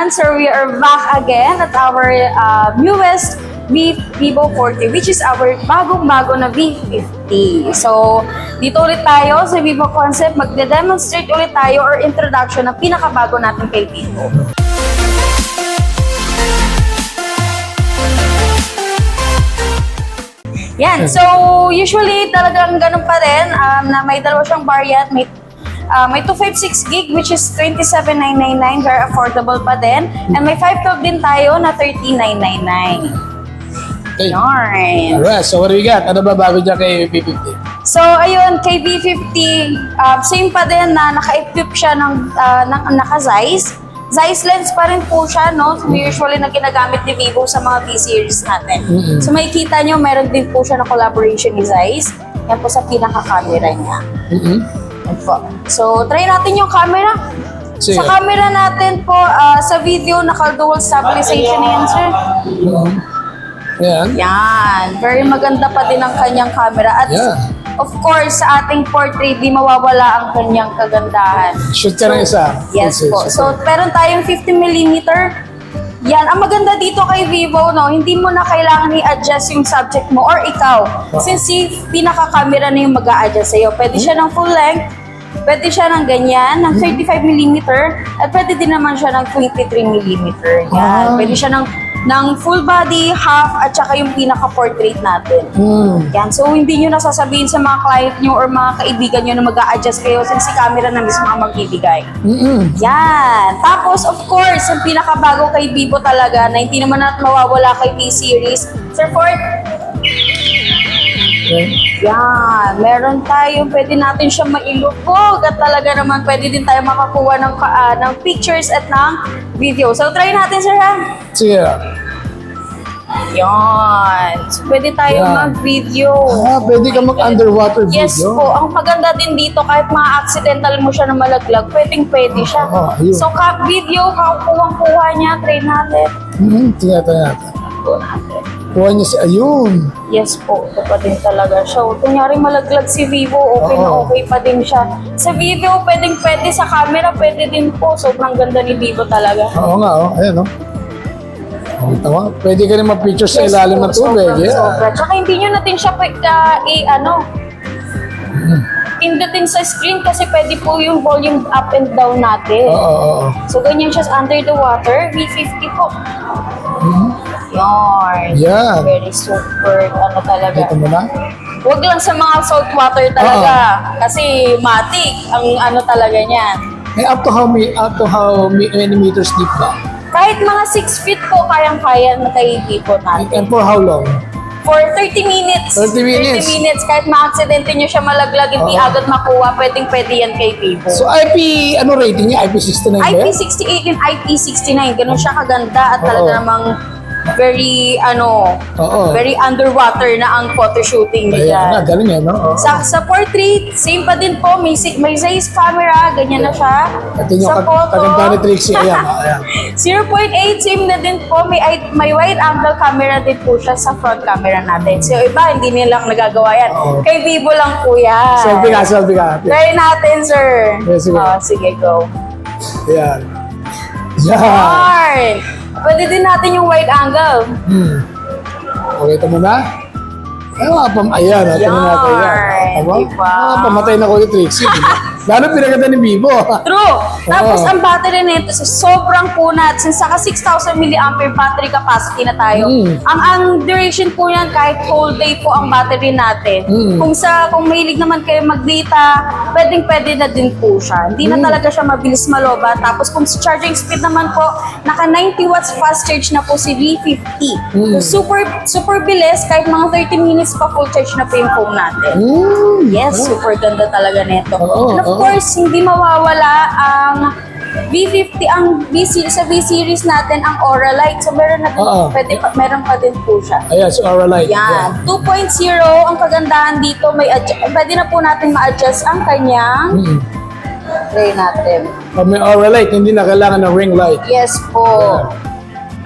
everyone, so we are back again at our newest Vivo 40, which is our bagong-bago na V50. So, dito ulit tayo sa Vivo Concept, magde-demonstrate ulit tayo or introduction ng pinakabago natin kay Vivo. Yan, so usually talagang ganun pa rin na may dalawa siyang variant, may 256 gig which is 27,999, very affordable pa din. And may 512 din tayo na 13,999. Okay. Yarn. Alright, so what do we got? Ano ba bago dyan kay V50? So ayun, kay V50, same pa din na naka-equip siya ng naka-Zeiss. Zeiss lens pa rin po siya, no? So, usually na ginagamit ni Vivo sa mga V-series natin. So makikita nyo, meron din po siya na collaboration ni Zeiss. Yan po sa pinaka-camera niya. Yan po. So try natin yung camera. Sige. Sa camera natin po, sa video, naka-dual stabilization yan, sir. Yan. Yan. Very maganda pa din ang kanyang camera. At of course, sa ating portrait, di mawawala ang kanyang kagandahan. Shoot ka ng isa. Yes po. So, meron tayong 50mm. Yan. Ang maganda dito kay Vivo, no, hindi mo na kailangan i-adjust yung subject mo or ikaw. Since si pinaka-camera na yung mag-a-adjust sa'yo. Pwede siya ng full length, pwede siya ng ganyan, ng 35mm, at pwede din naman siya ng 23mm. Yan. Pwede siya ng full body, half, at saka yung pinaka-portrait natin. Yan. So, hindi nyo nasasabihin sa mga client nyo or mga kaibigan nyo na mag-a-adjust kayo since si camera na mismo ang magbibigay. Yan. Tapos, of course, yung pinakabago kay Vivo talaga na hindi naman natin mawawala kay V-Series. Sir Ford? Yan. Meron tayo, pwede natin siya mailubog at talaga naman pwede din tayo makakuha ng pictures at ng video. So, try natin, sir, ha? Sige. Yan. So, pwede tayo mag-video. Pwede ka mag-underwater video. Yes po. Ang maganda din dito, kahit mga accidental mo siya na malaglag, pwede siya. Ayun. So, video, kukuha niya, try natin. Tingnan natin. Ito natin. Kuha niya si Ayun. Yes po, ito pa din talaga siya. Kunyari malaglag si Vivo, okay na okay pa din siya. Sa video, pwede sa camera, pwede din po. Sobrang ganda ni Vivo talaga. Oo nga, ayan, Tama. Pwede ka rin mag-picture sa ilalim ng tubig. Sobra. Tsaka hindi nyo natin siya pindutin sa screen kasi pwede po yung volume up and down natin. So, ganyan siya under the water. V50 po. Yarn. Yan. Very super, talaga. Dito mo na. Huwag lang sa mga salt water talaga. Kasi matik ang talaga niyan. Up to how many meters deep ba? Kahit mga 6 feet po, kayang-kaya na kay Vivo natin. And for how long? For 30 minutes. 30 minutes. 30 minutes. Kahit ma-accidente nyo siya malaglag, hindi agad makuha, pwede yan kay Vivo. So IP, rating niya? IP69 ba? IP68 and IP69. Ganun siya kaganda at talaga namang very underwater na ang photo shooting niya. Galing yan, no? Sa portrait, same pa din po. May Zeiss camera, ganyan na siya. Ito yung sa photo, kaganda ni Trixie. Ayan. 0.8, same na din po. May wide angle camera din po siya sa front camera natin. So iba, hindi nila nagagawa yan. Kay Vivo lang po yan. Selfie ka. Try natin, sir. Yes, sige. Sige, go. Ayan. Yarn! Pwede din natin yung wide angle. Okay, ito muna. Ayan, ito na natin yan. Diba? Pamatay na ko ni Trixie. Lalo pinaganda ni Vivo. True. Tapos ang battery nito sobrang punat. Since saka 6,000 mAh battery capacity na tayo. Ang duration po yan kahit whole day po ang battery natin. Kung mahilig naman kayo mag-data, pwede na din po siya. Hindi na talaga siya mabilis maloba. Tapos kung sa charging speed naman po, naka 90 watts fast charge na po si V50. So, super bilis. Kahit mga 30 minutes pa full charge na po yung phone natin. Yes, super ganda talaga nito. And of course, hindi mawawala ang V50, sa V-Series natin, ang Aura Light. So, meron pa din po siya. Ayan, so Aura Light. Yan. 2.0, ang kagandahan dito, pwede na po natin ma-adjust ang kanyang tray natin. Pag may Aura Light, hindi na kailangan ng ring light. Yes po.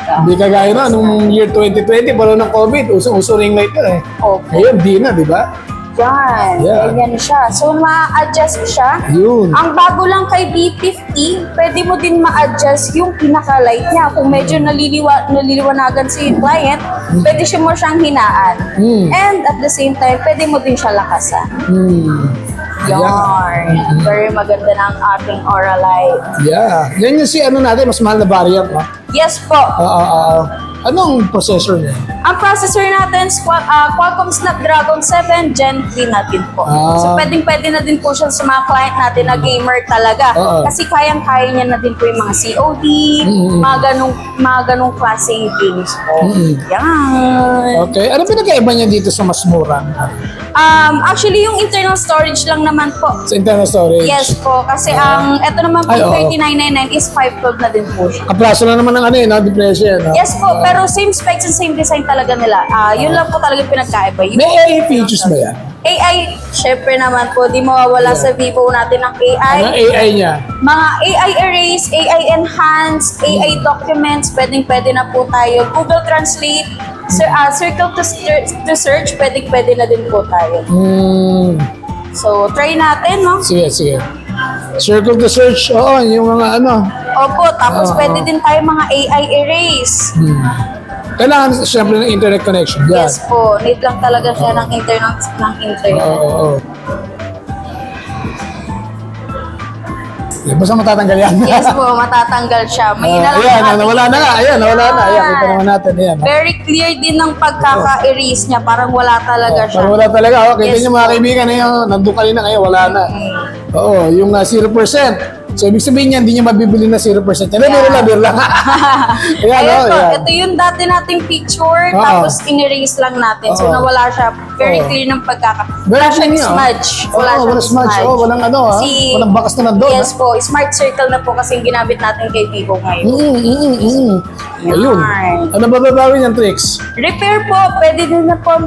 Hindi kagaya na, nung year 2020, parang ng COVID, uso ring light na eh. Okay. Ngayon, di na, di ba? Yan, Yeah. ganyan siya. So, ma-adjust siya. Yun. Ang bago lang kay B50, pwede mo din ma-adjust yung pinaka-light niya. Kung medyo naliliwanagan si client, pwede mo siyang hinaan. And at the same time, pwede mo din siya lakasan. Yarn. Very maganda ng ating Aura Light. Yeah. Yan yung si ano natin, mas mahal na variant, no? Yes po. Anong processor niya? Ang processor natin is Qualcomm Snapdragon 7 Gen 3 natin po. So, pwedeng-pwede na din po siya sa mga client natin na gamer talaga. Kasi kayang-kaya niya na din po yung mga COD, mga ganong klaseng games po. Yan. Okay. Ano pinagkaiba niya dito sa mas mura? Actually, yung internal storage lang naman po. Sa internal storage? Yes po. Kasi ito naman po, 3999 is 512 na din po siya. Kaplaso na naman ng ano eh, no? Depression. No? Yes po, pero same specs and same design talaga nila. Yun lang po talaga yung pinagkaiba. May AI features ba yan? AI, syempre naman po, di mawawala sa Vivo natin ang AI. Ano AI niya? Mga AI erase, AI enhance, AI documents, pwede na po tayo. Google Translate, circle to search, pwede na din po tayo. So, try natin, no? Sige, sige. Circle to search, oo, yung mga ano. Opo, tapos pwede din tayo mga AI erase. Kailangan siyempre ng internet connection. Yan. Yes po, need lang talaga siya ng internet. Oo. Basta matatanggal yan. Yes po, matatanggal siya. May na lang Ayan, ang ating nawala na nga. Ayan, nawala na. Ayan, kita naman natin. Ayan. Very clear din ng pagkaka-erase niya. Parang wala talaga siya. Parang wala talaga. Kita Yes niyo mga po. kaibigan na yun, nandun kanina ngayon, wala na. Oo, yung 0%. So, ibig sabihin niya, hindi niya mabibili na 0%. Yan, biro lang. Ayan, Ayun po, ayan. ito yung dati nating picture, tapos in-erase lang natin. So, nawala siya. Very clear ng Wala siyang smudge. Walang smudge. Walang ano, ha? Walang bakas na nandun. Yes po, Smart Circle na po kasi yung ginamit natin kay Vivo ngayon. Ayun. Ano ba babawin yung tricks? Repair po, pwede din na po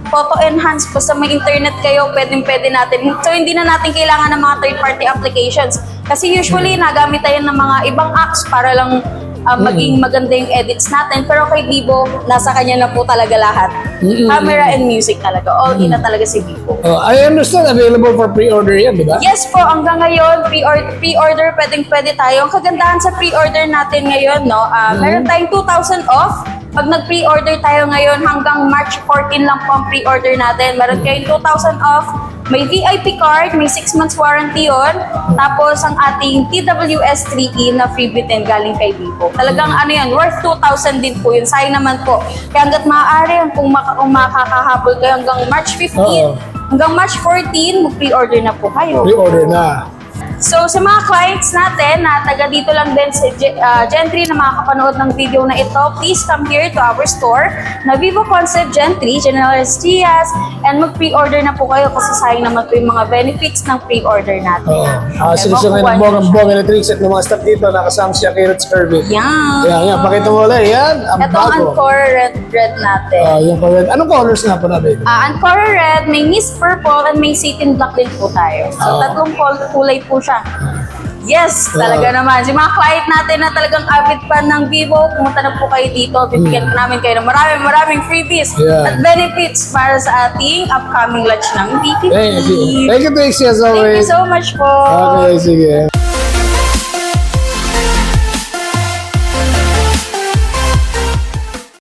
photo enhance po sa may internet kayo, pwede natin. So, hindi na natin kailangan ng mga third-party applications. Kasi usually, nagamit tayo ng mga ibang apps para lang maging maganda yung edits natin. Pero kay Vivo, nasa kanya na po talaga lahat. Camera and music talaga. All in na talaga si Vivo. I understand, available for pre-order yan, di ba? Yes po, hanggang ngayon, pre-order, pwede tayo. Ang kagandahan sa pre-order natin ngayon, no, meron tayong 2,000 off. Pag nag-pre-order tayo ngayon, hanggang March 14 lang po ang pre-order natin. Meron kayong 2,000 off. May VIP card, may 6 months warranty yon. Tapos ang ating TWS 3E na freebie din galing kay Vivo. Talagang ano yan, worth 2,000 din po yun. Sayang naman po. Kaya hanggat maaari, kung makakahabol kayo hanggang March 15, hanggang March 14, mag-pre-order na po kayo. Pre-order na. So, sa mga clients natin na taga dito lang din sa Gen3 na makakapanood ng video na ito, please come here to our store na Vivo Concept Gen3, General Trias, and mag-pre-order na po kayo kasi sayang naman po yung mga benefits ng pre-order natin. Sila ngayon ng Bong Electrics at ng mga staff dito, nakasama si Akira Irving. Yan. Yan, pakita mo ulit. Yan, ang Ito ang bago. Encore red natin. Yung red. Anong colors nga po natin? Encore red, may mist purple, and may satin black din po tayo. So, tatlong kulay po siya. Yes, talaga naman. Si mga client natin na talagang avid fan ng Vivo, pumunta na po kayo dito. Bibigyan namin kayo ng maraming freebies at benefits para sa ating upcoming launch ng B50. Thank you, Trixie, as always. Thank you so much po. Okay, sige.